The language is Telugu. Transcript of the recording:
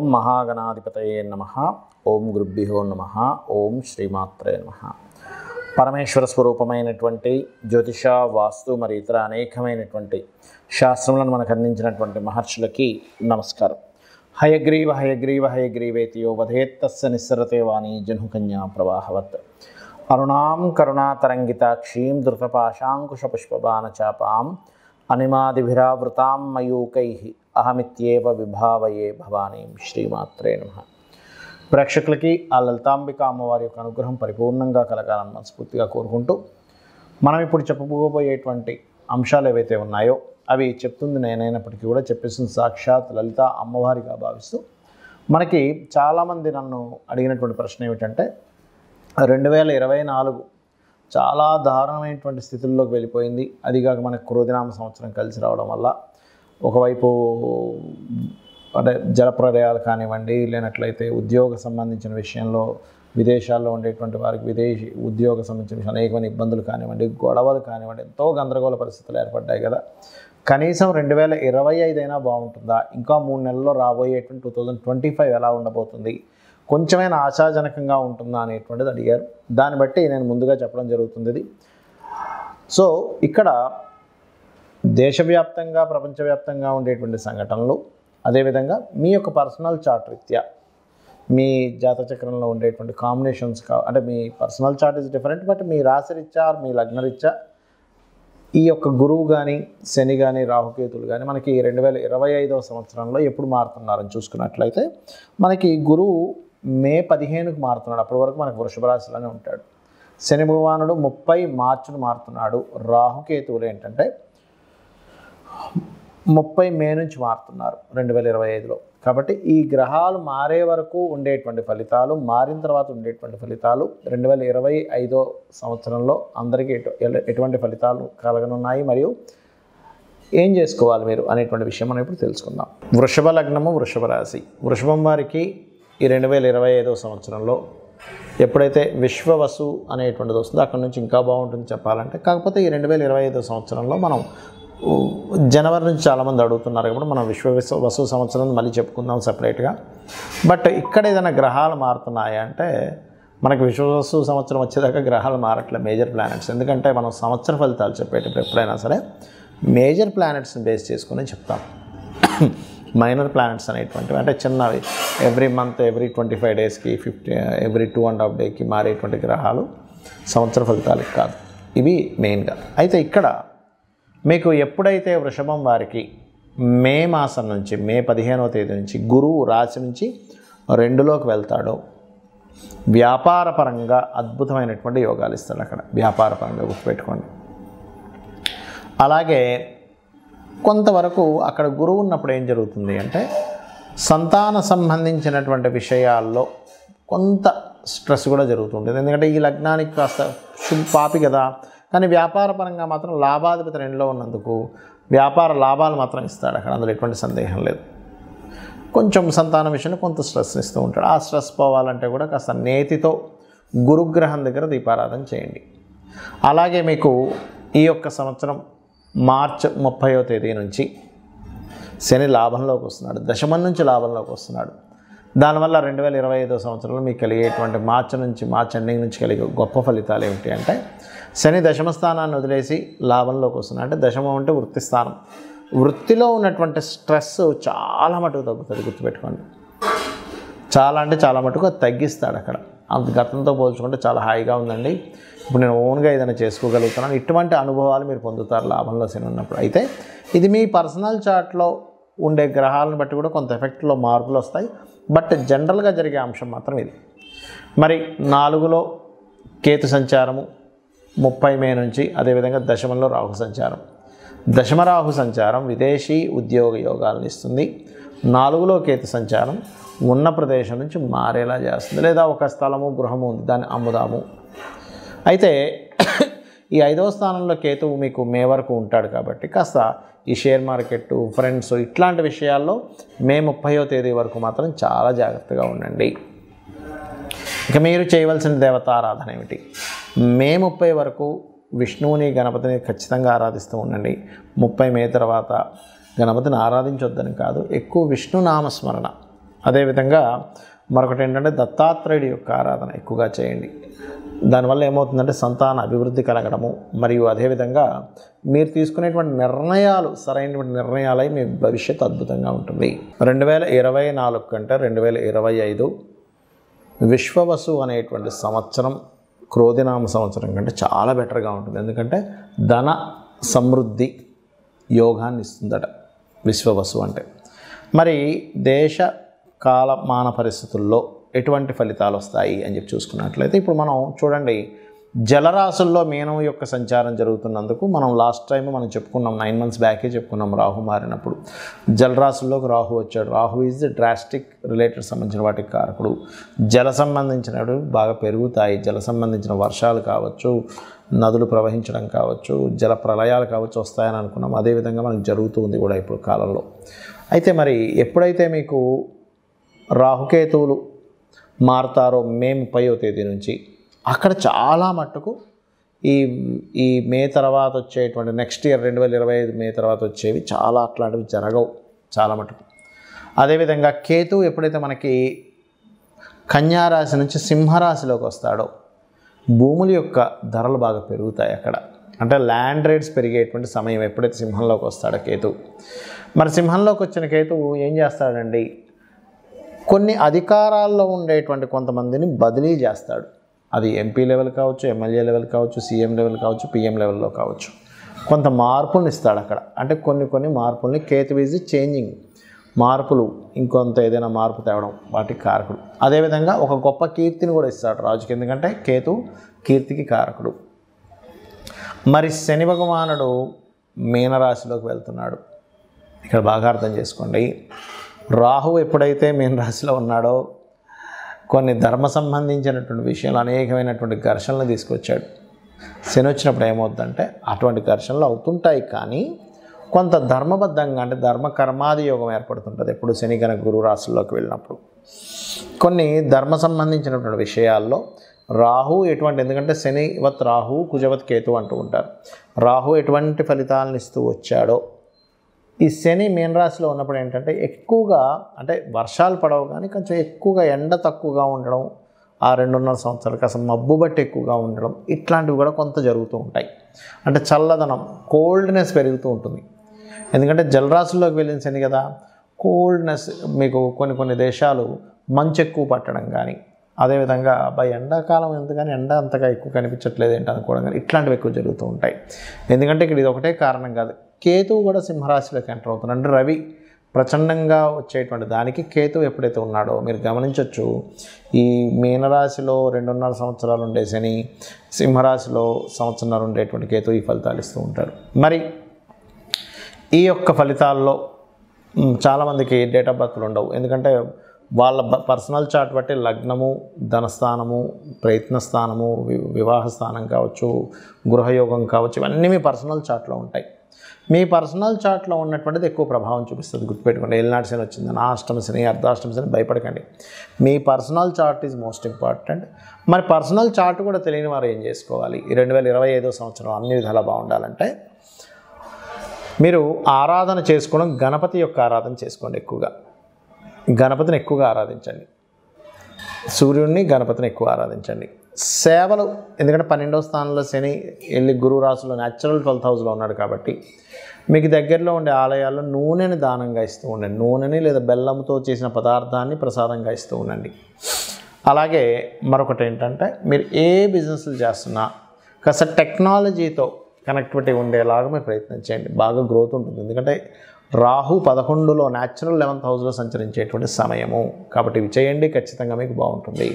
ఓం మహాగణాధిపతయే నమః. ఓం గురుభ్యో నమః. ఓం శ్రీమాత్రే నమః. పరమేశ్వర స్వరూపమైనటువంటి జ్యోతిష, వాస్తు మరియు ఇతర అనేకమైనటువంటి శాస్త్రములను మనకు అందించినటువంటి మహర్షులకి నమస్కారం. హయగ్రీవ హయగ్రీవ హయగ్రీవేతియో వధేత్తస్య నిస్సరతే వాణి జహ్నుకన్యా ప్రవాహవత్. అరుణాం కరుణాతరంగితాక్షీం ధృతపాశాంకుశపుష్పబాణచాపాం అనిమాదిభిరావృతాం మయూకైః అహమిత్యేవ విభావయే భవానీం. శ్రీమాత్రే నమః. ప్రేక్షకులకి ఆ లలితాంబిక అమ్మవారి యొక్క అనుగ్రహం పరిపూర్ణంగా కలగాలని మనస్ఫూర్తిగా కోరుకుంటూ, మనం ఇప్పుడు చెప్పబోయేటువంటి అంశాలు ఏవైతే ఉన్నాయో అవి చెప్తుంది నేనైనప్పటికీ కూడా చెప్పేసింది సాక్షాత్ లలిత అమ్మవారిగా భావిస్తూ, మనకి చాలామంది నన్ను అడిగినటువంటి ప్రశ్న ఏమిటంటే 2024 చాలా దారుణమైనటువంటి స్థితుల్లోకి వెళ్ళిపోయింది. అదిగాక మనకు క్రోధినామ సంవత్సరం కలిసి రావడం వల్ల ఒకవైపు అంటే జలప్రలయాలు కానివ్వండి, లేనట్లయితే ఉద్యోగ సంబంధించిన విషయంలో విదేశాల్లో ఉండేటువంటి వారికి విదేశీ ఉద్యోగ సంబంధించిన అనేకమైన ఇబ్బందులు కానివ్వండి, గొడవలు కానివ్వండి, ఎంతో గందరగోళ పరిస్థితులు ఏర్పడ్డాయి కదా. కనీసం 2025 అయినా బాగుంటుందా? ఇంకా 3 నెలల్లో రాబోయేటువంటి 2025 ఎలా ఉండబోతుంది? కొంచెమైనా ఆశాజనకంగా ఉంటుందా అనేటువంటిది అడిగారు. దాన్ని బట్టి నేను ముందుగా చెప్పడం జరుగుతుంది ఇది. సో ఇక్కడ దేశవ్యాప్తంగా ప్రపంచవ్యాప్తంగా ఉండేటువంటి సంఘటనలు, అదేవిధంగా మీ యొక్క పర్సనల్ చార్ట్ రీత్యా మీ జాతచక్రంలో ఉండేటువంటి కాంబినేషన్స్ అంటే మీ personal chart is different, but మీ రాశి రీత్యా మీ లగ్న రీత్యా ఈ యొక్క గురువు కానీ, శని కానీ, రాహుకేతులు కానీ మనకి 2025వ సంవత్సరంలో ఎప్పుడు మారుతున్నారని చూసుకున్నట్లయితే మనకి గురువు మే 15కు మారుతున్నాడు. అప్పటి వరకు మనకు వృషభ రాశిలోనే ఉంటాడు. శని భగవానుడు 30 మార్చిని మారుతున్నాడు. రాహుకేతువులు ఏంటంటే 30 మే నుంచి మారుతున్నారు 2025లో. కాబట్టి ఈ గ్రహాలు మారే వరకు ఉండేటువంటి ఫలితాలు, మారిన తర్వాత ఉండేటువంటి ఫలితాలు 2025 సంవత్సరంలో అందరికీ ఎటువంటి ఫలితాలు కలగనున్నాయి, మరియు ఏం చేసుకోవాలి మీరు అనేటువంటి విషయం మనం ఇప్పుడు తెలుసుకుందాం. వృషభ లగ్నము, వృషభ రాశి. వృషభం వారికి ఈ 2025 సంవత్సరంలో ఎప్పుడైతే విశ్వవసు అనేటువంటిది వస్తుందో అక్కడ నుంచి ఇంకా బాగుంటుంది చెప్పాలంటే. కాకపోతే ఈ 2025 సంవత్సరంలో మనం జనవరి నుంచి చాలామంది అడుగుతున్నారు కాబట్టి మనం వసు సంవత్సరం మళ్ళీ చెప్పుకుందాం సపరేట్గా. బట్ ఇక్కడ ఏదైనా గ్రహాలు మారుతున్నాయి అంటే మనకి విశ్వవసు సంవత్సరం వచ్చేదాకా గ్రహాలు మారట్లేదు, మేజర్ ప్లానెట్స్. ఎందుకంటే మనం సంవత్సర ఫలితాలు చెప్పేటప్పుడు ఎప్పుడైనా సరే మేజర్ ప్లానెట్స్ని బేస్ చేసుకుని చెప్తాం. మైనర్ ప్లానెట్స్ అనేటువంటివి అంటే చిన్నవి, ఎవ్రీ మంత్, ఎవ్రీ 25 డేస్కి, ఎవ్రీ 2.5 డేకి మారేటువంటి గ్రహాలు సంవత్సర ఫలితాలకు కాదు. ఇవి మెయిన్గా. అయితే ఇక్కడ మీకు ఎప్పుడైతే వృషభం వారికి మే మాసం నుంచి, మే 15వ తేదీ నుంచి గురువు రాశి నుంచి 2లోకి వెళ్తాడో వ్యాపారపరంగా అద్భుతమైనటువంటి యోగాలు ఇస్తాడు. అక్కడ వ్యాపారపరంగా గుర్తుపెట్టుకోండి. అలాగే కొంతవరకు అక్కడ గురువు ఉన్నప్పుడు ఏం జరుగుతుంది అంటే సంతాన సంబంధించినటువంటి విషయాల్లో కొంత స్ట్రెస్ కూడా జరుగుతుంటుంది. ఎందుకంటే ఈ లగ్నానికి కాస్త పాపి కదా, కానీ వ్యాపారపరంగా మాత్రం లాభాధిపతి 2లో ఉన్నందుకు వ్యాపార లాభాలు మాత్రం ఇస్తాడు అక్కడ, అందులో ఎటువంటి సందేహం లేదు. కొంచెం సంతాన విషయంలో కొంత స్ట్రెస్ ఇస్తూ ఉంటాడు. ఆ స్ట్రెస్ పోవాలంటే కూడా కాస్త నేతితో గురుగ్రహం దగ్గర దీపారాధన చేయండి. అలాగే మీకు ఈ యొక్క సంవత్సరం మార్చి 30వ తేదీ నుంచి శని లాభంలోకి వస్తున్నాడు, దశమం నుంచి లాభంలోకి వస్తున్నాడు. దానివల్ల 2025 సంవత్సరంలో మీకు కలిగేటువంటి మార్చి ఎండింగ్ నుంచి కలిగే గొప్ప ఫలితాలు ఏమిటి అంటే శని దశమ స్థానాన్ని వదిలేసి లాభంలోకి వస్తున్నాడు. అంటే దశమం అంటే వృత్తి స్థానం. వృత్తిలో ఉన్నటువంటి స్ట్రెస్ చాలా మటుకు తగ్గుతుంది, గుర్తుపెట్టుకోండి. చాలా అంటే చాలా మటుకు తగ్గిస్తాడు అక్కడ. అంత గతంతో పోల్చుకుంటే చాలా హాయిగా ఉందండి, ఇప్పుడు నేను ఓన్గా ఏదైనా చేసుకోగలుగుతున్నాను, ఇటువంటి అనుభవాలు మీరు పొందుతారు లాభంలో శని ఉన్నప్పుడు. అయితే ఇది మీ పర్సనల్ చార్ట్లో ఉండే గ్రహాలను బట్టి కూడా కొంత ఎఫెక్ట్లో మార్పులు వస్తాయి, బట్ జనరల్గా జరిగే అంశం మాత్రం ఇది. మరి 4లో కేతు సంచారము 30 మే నుంచి, అదేవిధంగా దశమంలో రాహు సంచారం. దశమ రాహు సంచారం విదేశీ ఉద్యోగ యోగాలను ఇస్తుంది. 4లో కేతు సంచారం ఉన్న ప్రదేశం నుంచి మారేలా చేస్తుంది, లేదా ఒక స్థలము, గృహము ఉంది దాన్ని అమ్ముదాము. అయితే ఈ 5వ స్థానంలో కేతువు మీకు మే వరకు ఉంటాడు కాబట్టి కాస్త ఈ షేర్ మార్కెట్, ఫ్రెండ్స్ ఇట్లాంటి విషయాల్లో మే 30వ తేదీ వరకు మాత్రం చాలా జాగ్రత్తగా ఉండండి. ఇక మీరు చేయవలసిన దేవతారాధన ఏమిటి? మే 30 వరకు విష్ణువుని, గణపతిని ఖచ్చితంగా ఆరాధిస్తూ ఉండండి. 30 మే తర్వాత గణపతిని ఆరాధించొద్దని కాదు, ఎక్కువ విష్ణు నామస్మరణ అదేవిధంగా మరొకటి ఏంటంటే దత్తాత్రేయుడి యొక్క ఆరాధన ఎక్కువగా చేయండి. దానివల్ల ఏమవుతుందంటే సంతాన అభివృద్ధి కలగడము, మరియు అదేవిధంగా మీరు తీసుకునేటువంటి నిర్ణయాలు సరైనటువంటి నిర్ణయాలై మీ భవిష్యత్తు అద్భుతంగా ఉంటుంది. 2024 కంటే 2025 విశ్వవసు అనేటువంటి సంవత్సరం క్రోధినామ సంవత్సరం కంటే చాలా బెటర్గా ఉంటుంది. ఎందుకంటే ధన సమృద్ధి యోగాన్ని ఇస్తుందట విశ్వవసు అంటే. మరి దేశ కాలమాన పరిస్థితుల్లో ఎటువంటి ఫలితాలు వస్తాయి అని చెప్పి చూసుకున్నట్లయితే, ఇప్పుడు మనం చూడండి, జలరాశుల్లో మీనం యొక్క సంచారం జరుగుతున్నందుకు మనం లాస్ట్ టైం మనం చెప్పుకున్నాం, 9 months బ్యాకే చెప్పుకున్నాం. రాహు మారినప్పుడు జలరాశుల్లోకి రాహు వచ్చాడు. Rahu is the drastic related సంబంధించిన వాటికి కారకుడు. జల సంబంధించినవి బాగా పెరుగుతాయి. జల సంబంధించిన వర్షాలు కావచ్చు, నదులు ప్రవహించడం కావచ్చు, జల ప్రళయాలు కావచ్చు వస్తాయని అనుకున్నాం. అదేవిధంగా మనకు జరుగుతుంది కూడా ఇప్పుడు కాలంలో. అయితే మరి ఎప్పుడైతే మీకు రాహుకేతువులు మారుతారో మే 30వ తేదీ నుంచి, అక్కడ చాలా మట్టుకు ఈ మే తర్వాత వచ్చేటువంటి నెక్స్ట్ ఇయర్ 2025 మే తర్వాత వచ్చేవి చాలా అట్లాంటివి జరగవు చాలా మటుకు. అదేవిధంగా కేతువు ఎప్పుడైతే మనకి కన్యారాశి నుంచి సింహరాశిలోకి వస్తాడో భూముల యొక్క ధరలు బాగా పెరుగుతాయి అక్కడ. అంటే ల్యాండ్ రేట్స్ పెరిగేటువంటి సమయం ఎప్పుడైతే సింహంలోకి వస్తాడో కేతువు. మరి సింహంలోకి వచ్చిన కేతువు ఏం చేస్తాడండి, కొన్ని అధికారాల్లో ఉండేటువంటి కొంతమందిని బదిలీ చేస్తాడు. అది ఎంపీ లెవెల్ కావచ్చు, ఎమ్మెల్యే లెవెల్ కావచ్చు, సీఎం లెవెల్ కావచ్చు, పీఎం లెవెల్లో కావచ్చు. కొంత మార్పులను ఇస్తాడు అక్కడ. అంటే కొన్ని మార్పుల్ని కేతు ఈజ్ చేంజింగ్, మార్పులు ఇంకొంత ఏదైనా మార్పు తేవడం వాటికి కారకుడు. అదేవిధంగా ఒక గొప్ప కీర్తిని కూడా ఇస్తాడు రాజుకి, ఎందుకంటే కేతు కీర్తికి కారకుడు. మరి శని భగవానుడు మీనరాశిలోకి వెళ్తున్నాడు. ఇక్కడ బాగా అర్థం చేసుకోండి, రాహు ఎప్పుడైతే మీనరాశిలో ఉన్నాడో కొన్ని ధర్మ సంబంధించినటువంటి విషయాలు అనేకమైనటువంటి ఘర్షణలు తీసుకొచ్చాడు. శని వచ్చినప్పుడు ఏమవుతుందంటే అటువంటి ఘర్షణలు అవుతుంటాయి, కానీ కొంత ధర్మబద్ధంగా అంటే ధర్మ కర్మాది యోగం ఏర్పడుతుంటుంది ఎప్పుడు శని కనుక గురు రాశుల్లోకి వెళ్ళినప్పుడు. కొన్ని ధర్మ సంబంధించినటువంటి విషయాల్లో రాహు ఎందుకంటే శనివత్ రాహు కుజవత్ కేతు అంటూ ఉంటారు. రాహు ఎటువంటి ఫలితాలను ఇస్తూ వచ్చాడో ఈ శని మీనరాశిలో ఉన్నప్పుడు ఏంటంటే ఎక్కువగా అంటే వర్షాలు పడవు, కానీ కొంచెం ఎక్కువగా ఎండ తక్కువగా ఉండడం, ఆ 2.5 సంవత్సరాలకు అసలు మబ్బు బట్టి ఎక్కువగా ఉండడం, ఇట్లాంటివి కూడా కొంత జరుగుతూ ఉంటాయి. అంటే చల్లదనం, కోల్డ్నెస్ పెరుగుతూ ఉంటుంది. ఎందుకంటే జలరాశుల్లోకి వెళ్ళిన శని కదా, కోల్డ్నెస్ మీకు కొన్ని దేశాలు మంచు ఎక్కువ పట్టడం కానీ, అదేవిధంగా ఎండాకాలం ఎందుకని ఎండ అంతగా ఎక్కువ కనిపించట్లేదు ఏంటి అనుకోవడం కానీ, ఇట్లాంటివి ఎక్కువ జరుగుతూ ఉంటాయి. ఎందుకంటే ఇక్కడ ఇది ఒకటే కారణం కాదు, కేతువు కూడా సింహరాశిలోకి ఎంటర్ అవుతున్నాడు. అంటే రవి ప్రచండంగా వచ్చేటువంటి దానికి కేతువు ఎప్పుడైతే ఉన్నాడో మీరు గమనించవచ్చు. ఈ మీనరాశిలో 2.5 సంవత్సరాలు ఉండే శని, సింహరాశిలో సంవత్సరాలు ఉండేటువంటి కేతువు ఈ ఫలితాలు ఇస్తూ ఉంటాడు. మరి ఈ యొక్క ఫలితాల్లో చాలామందికి డేట్ ఆఫ్ బర్త్లు ఉండవు. ఎందుకంటే వాళ్ళ పర్సనల్ చార్ట్ బట్టి లగ్నము, ధనస్థానము, ప్రయత్న స్థానము, వివాహ స్థానం కావచ్చు, గృహయోగం కావచ్చు, ఇవన్నీ మీ పర్సనల్ చార్ట్లో ఉంటాయి. మీ పర్సనల్ చార్ట్లో ఉన్నటువంటిది ఎక్కువ ప్రభావం చూపిస్తుంది. గుర్తుపెట్టుకోండి, ఏలినాటి శని వచ్చిందని అష్టమ శని, అర్ధాష్టమ శని భయపడకండి. మీ personal chart is most important. మరి పర్సనల్ చార్ట్ కూడా తెలియని వారు ఏం చేసుకోవాలి? ఈ 2025 సంవత్సరం అన్ని విధాలా బాగుండాలంటే మీరు ఆరాధన చేసుకోవడం, గణపతి యొక్క ఆరాధన చేసుకోండి. ఎక్కువగా గణపతిని ఎక్కువగా ఆరాధించండి. సూర్యుడిని, గణపతిని ఎక్కువ ఆరాధించండి. సేవలు, ఎందుకంటే 12వ స్థానంలో శని వెళ్ళి గురు రాశిలో న్యాచురల్ 12th హౌస్లో ఉన్నాడు కాబట్టి మీకు దగ్గరలో ఉండే ఆలయాల్లో నూనెని దానంగా ఇస్తూ ఉండండి. నూనెని లేదా బెల్లంతో చేసిన పదార్థాన్ని ప్రసాదంగా ఇస్తూ ఉండండి. అలాగే మరొకటి ఏంటంటే మీరు ఏ బిజినెస్లు చేస్తున్నా కాస్త టెక్నాలజీతో కనెక్టివిటీ ఉండేలాగా మీరు ప్రయత్నం చేయండి. బాగా గ్రోత్ ఉంటుంది. ఎందుకంటే రాహు 11లో న్యాచురల్ 11th హౌస్లో సంచరించేటువంటి సమయము కాబట్టి ఇవి చేయండి, ఖచ్చితంగా మీకు బాగుంటుంది.